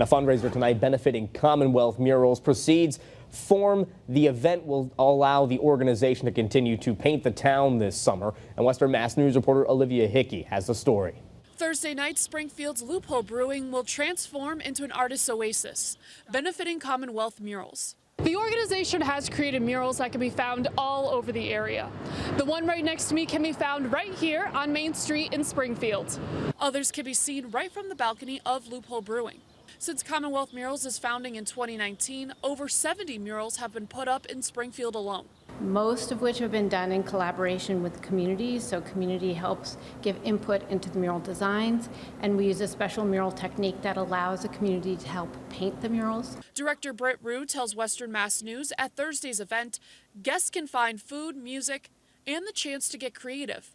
A fundraiser tonight benefiting Commonwealth Murals. Proceeds from the event will allow the organization to continue to paint the town this summer. And Western Mass News reporter Olivia Hickey has the story. Thursday night, Springfield's Loophole Brewing will transform into an artist's oasis, benefiting Commonwealth Murals. The organization has created murals that can be found all over the area. The one right next to me can be found right here on Main Street in Springfield. Others can be seen right from the balcony of Loophole Brewing. Since Commonwealth Murals is founding in 2019, over 70 murals have been put up in Springfield alone. Most of which have been done in collaboration with the community, so community helps give input into the mural designs, and we use a special mural technique that allows the community to help paint the murals. Director Britt Rue tells Western Mass News at Thursday's event, guests can find food, music, and the chance to get creative.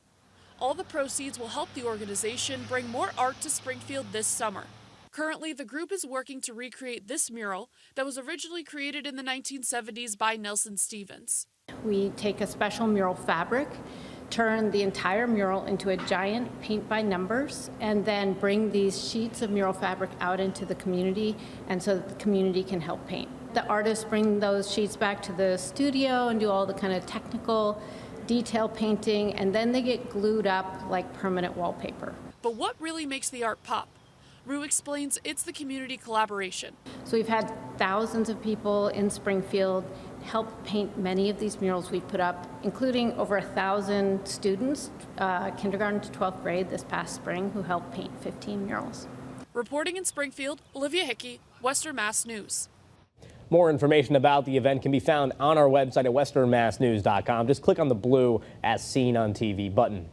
All the proceeds will help the organization bring more art to Springfield this summer. Currently, the group is working to recreate this mural that was originally created in the 1970s by Nelson Stevens. We take a special mural fabric, turn the entire mural into a giant paint by numbers, and then bring these sheets of mural fabric out into the community, and so that the community can help paint. The artists bring those sheets back to the studio and do all the kind of technical detail painting, and then they get glued up like permanent wallpaper. But what really makes the art pop? Rue explains it's the community collaboration. So we've had thousands of people in Springfield help paint many of these murals we've put up, including over 1,000 students, kindergarten to 12th grade this past spring, who helped paint 15 murals. Reporting in Springfield, Olivia Hickey, Western Mass News. More information about the event can be found on our website at westernmassnews.com. Just click on the blue As Seen on TV button.